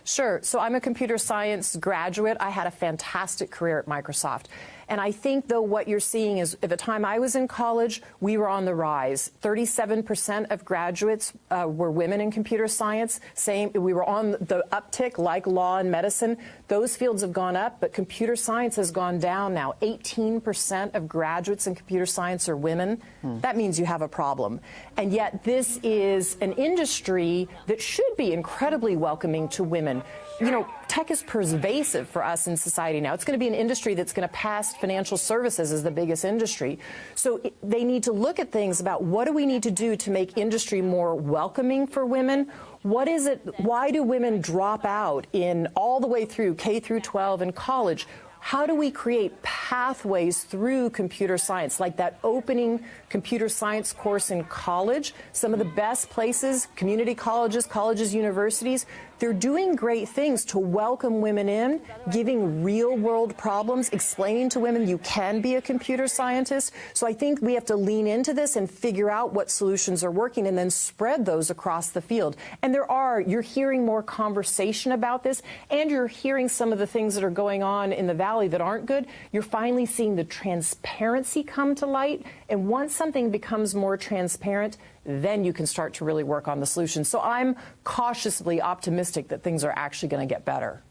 Sure. So I'm a computer science graduate. I had a fantastic career at Microsoft. And I think, though, what you're seeing is at the time I was in college, we were on the rise. 37% of graduates were women in computer science. We were on the uptick, like law and medicine. Those fields have gone up, but computer science has gone down now. 18% of graduates in computer science are women. That means you have a problem. And yet this is an industry that should be incredibly welcoming to women. You know, tech is pervasive for us in society now. It's going to be an industry that's going to pass financial services as the biggest industry. So they need to look at things about what do we need to do to make industry more welcoming for women? What is it? Why do women drop out in all the way through K through 12 and college? How do we create pathways through computer science, like that opening computer science course in college? Some of the best places, community colleges, universities, they're doing great things to welcome women in, giving real-world problems, explaining to women you can be a computer scientist. So I think we have to lean into this and figure out what solutions are working and then spread those across the field. And you're hearing more conversation about this, and you're hearing some of the things that are going on in the Valley that aren't good. You're finally seeing the transparency come to light. And once something becomes more transparent, then you can start to really work on the solutions. So I'm cautiously optimistic that things are actually going to get better.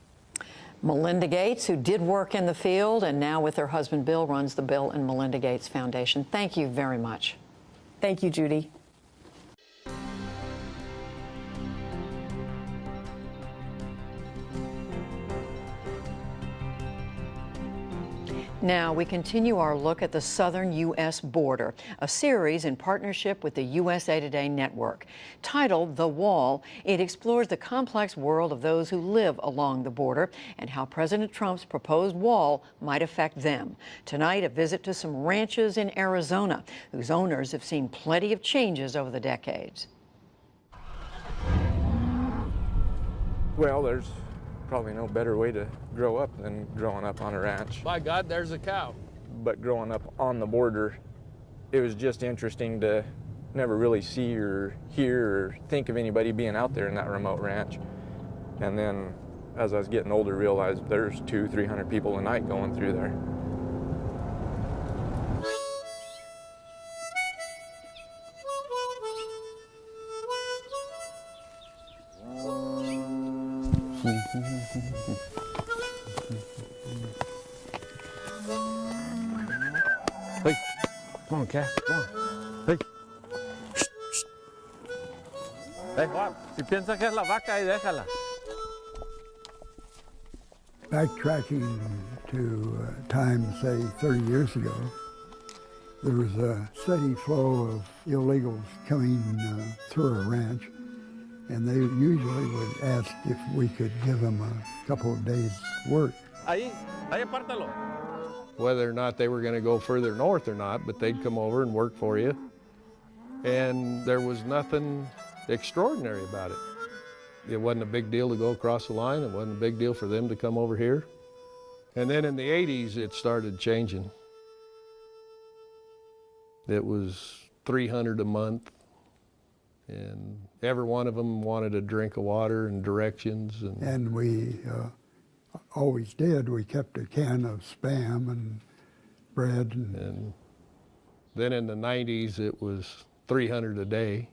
Melinda Gates, who did work in the field and now with her husband Bill runs the Bill and Melinda Gates Foundation. Thank you very much. Thank you, Judy. Now, we continue our look at the southern U.S. border, a series in partnership with the USA Today network. Titled The Wall, it explores the complex world of those who live along the border and how President Trump's proposed wall might affect them. Tonight, a visit to some ranches in Arizona, whose owners have seen plenty of changes over the decades. Well, there's probably no better way to grow up than growing up on a ranch. By God, there's a cow. But growing up on the border, it was just interesting to never really see or hear or think of anybody being out there in that remote ranch. And then as I was getting older, realized there's 200-300 people a night going through there. Hey, come on, cat, come on. Hey. Hey, si piensa que es la vaca, ahí déjala. Backtracking to time, say, 30 years ago, there was a steady flow of illegals coming through a ranch, and they usually would ask if we could give them a couple of days' work. Ahí apártalo. Whether or not they were going to go further north or not, but they'd come over and work for you. And there was nothing extraordinary about it. It wasn't a big deal to go across the line. It wasn't a big deal for them to come over here. And then in the 80s, it started changing. It was $300 a month, and every one of them wanted a drink of water and directions. And we always did. We kept a can of Spam and bread. And then in the 90s, it was $300 a day.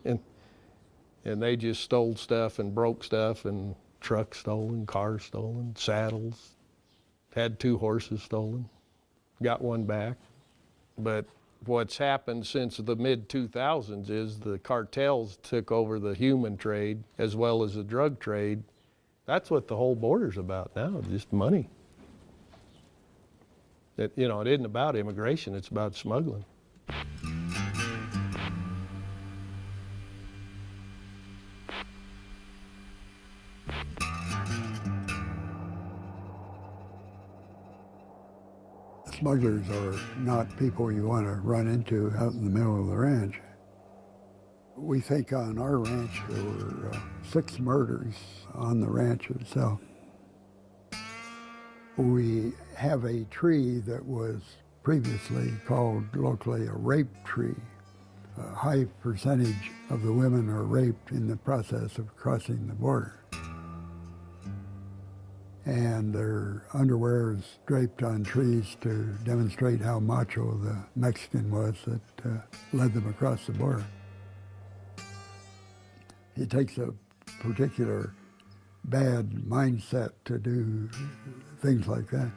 And they just stole stuff and broke stuff, and trucks stolen, cars stolen, saddles. Had 2 horses stolen, got one back. But what's happened since the mid-2000s is the cartels took over the human trade as well as the drug trade. That's what the whole border's about now, just money. It isn't about immigration, it's about smuggling. Smugglers are not people you want to run into out in the middle of the ranch. We think on our ranch there were 6 murders on the ranch itself. We have a tree that was previously called locally a rape tree. A high percentage of the women are raped in the process of crossing the border. And their underwear is draped on trees to demonstrate how macho the Mexican was that led them across the border. It takes a particular bad mindset to do things like that.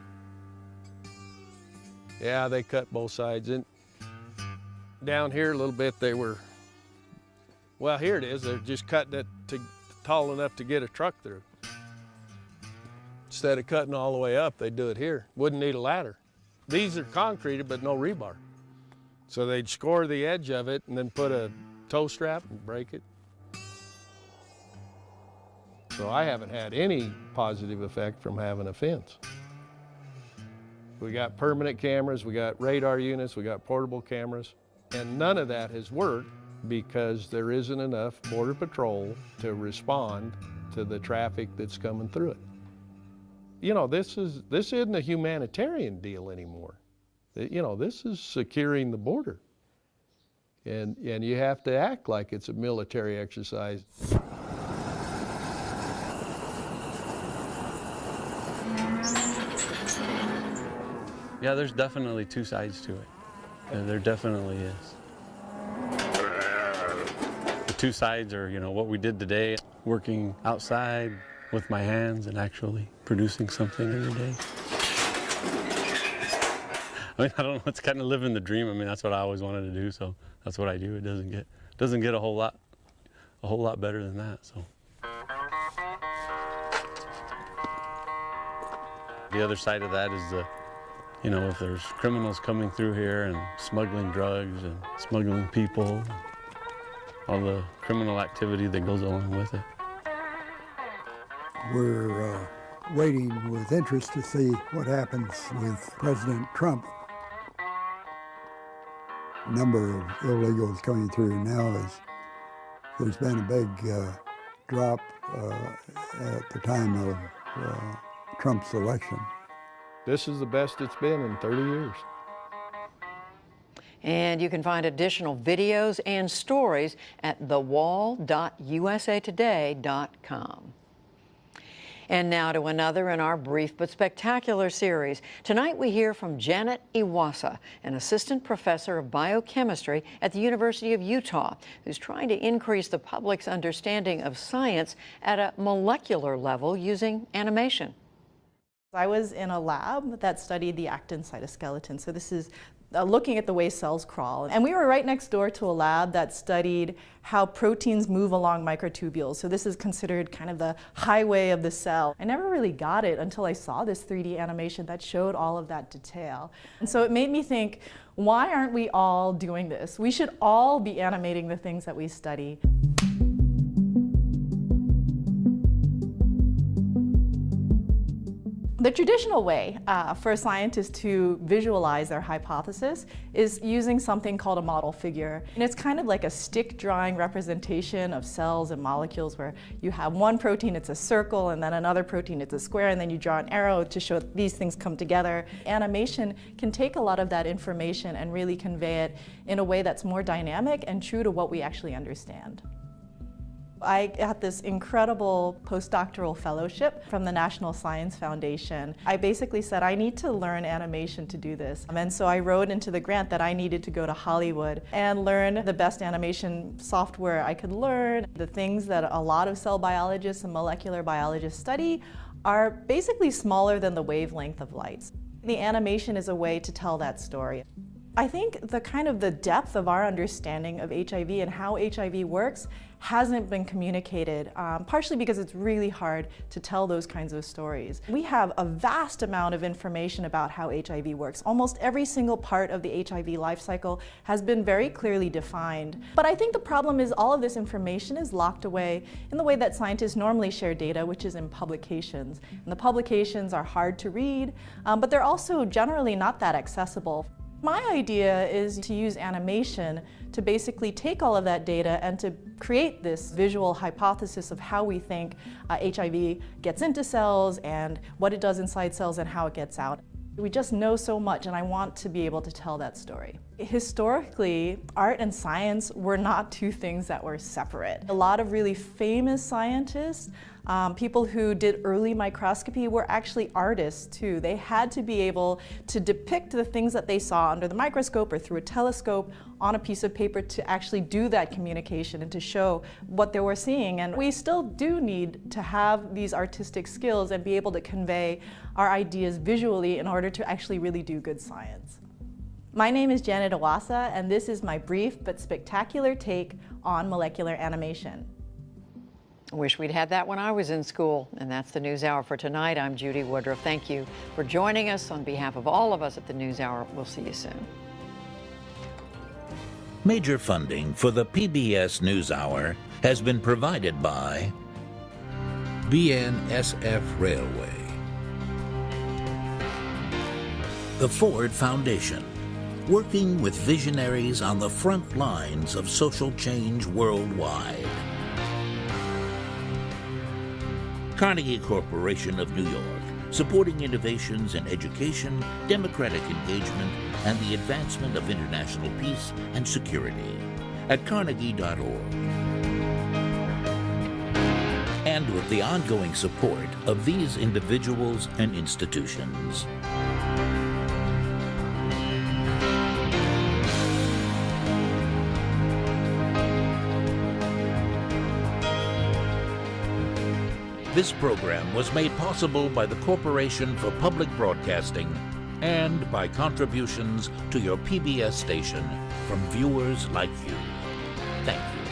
Yeah, they cut both sides. And down here a little bit, they were, well, here it is. They're just cutting it tall enough to get a truck through. Instead of cutting all the way up, they do it here. Wouldn't need a ladder. These are concreted, but no rebar. So they'd score the edge of it and then put a toe strap and break it. So I haven't had any positive effect from having a fence. We got permanent cameras, we got radar units, we got portable cameras, and none of that has worked because there isn't enough Border Patrol to respond to the traffic that's coming through it. You know, this isn't a humanitarian deal anymore. You know, this is securing the border. And you have to act like it's a military exercise. Yeah, there's definitely 2 sides to it. There definitely is. The 2 sides are, you know, what we did today, working outside with my hands and actually producing something every day. I mean, I don't know, it's kind of living the dream. I mean, that's what I always wanted to do, so that's what I do. It doesn't get a whole lot better than that, so. The other side of that is you know, if there's criminals coming through here and smuggling drugs and smuggling people, all the criminal activity that goes along with it. We're waiting with interest to see what happens with President Trump. The number of illegals coming through now there's been a big drop at the time of Trump's election. This is the best it's been in 30 years. And you can find additional videos and stories at thewall.usatoday.com. And now to another in our brief but spectacular series. Tonight we hear from Janet Iwasa, an assistant professor of biochemistry at the University of Utah, who's trying to increase the public's understanding of science at a molecular level using animation. I was in a lab that studied the actin cytoskeleton. So this is looking at the way cells crawl. And we were right next door to a lab that studied how proteins move along microtubules. So this is considered kind of the highway of the cell. I never really got it until I saw this 3D animation that showed all of that detail. And so it made me think, why aren't we all doing this? We should all be animating the things that we study. The traditional way for a scientist to visualize their hypothesis is using something called a model figure. And it's kind of like a stick drawing representation of cells and molecules where you have one protein, it's a circle, and then another protein, it's a square, and then you draw an arrow to show these things come together. Animation can take a lot of that information and really convey it in a way that's more dynamic and true to what we actually understand. I got this incredible postdoctoral fellowship from the National Science Foundation. I basically said, I need to learn animation to do this. And so I wrote into the grant that I needed to go to Hollywood and learn the best animation software I could learn. The things that a lot of cell biologists and molecular biologists study are basically smaller than the wavelength of light. The animation is a way to tell that story. I think the depth of our understanding of HIV and how HIV works hasn't been communicated, partially because it's really hard to tell those kinds of stories. We have a vast amount of information about how HIV works. Almost every single part of the HIV life cycle has been very clearly defined. But I think the problem is all of this information is locked away in the way that scientists normally share data, which is in publications. And the publications are hard to read, but they're also generally not that accessible. My idea is to use animation to basically take all of that data and to create this visual hypothesis of how we think HIV gets into cells and what it does inside cells and how it gets out. We just know so much, and I want to be able to tell that story. Historically, art and science were not two things that were separate. A lot of really famous scientists, people who did early microscopy, were actually artists too. They had to be able to depict the things that they saw under the microscope or through a telescope on a piece of paper to actually do that communication and to show what they were seeing. And we still do need to have these artistic skills and be able to convey our ideas visually in order to actually really do good science. My name is Janet Iwasa, and this is my brief but spectacular take on molecular animation. I wish we'd had that when I was in school. And that's the NewsHour for tonight. I'm Judy Woodruff. Thank you for joining us. On behalf of all of us at the NewsHour, we'll see you soon. Major funding for the PBS NewsHour has been provided by BNSF Railway, the Ford Foundation, working with visionaries on the front lines of social change worldwide. Carnegie Corporation of New York, supporting innovations in education, democratic engagement, and the advancement of international peace and security at carnegie.org. And with the ongoing support of these individuals and institutions. This program was made possible by the Corporation for Public Broadcasting and by contributions to your PBS station from viewers like you. Thank you.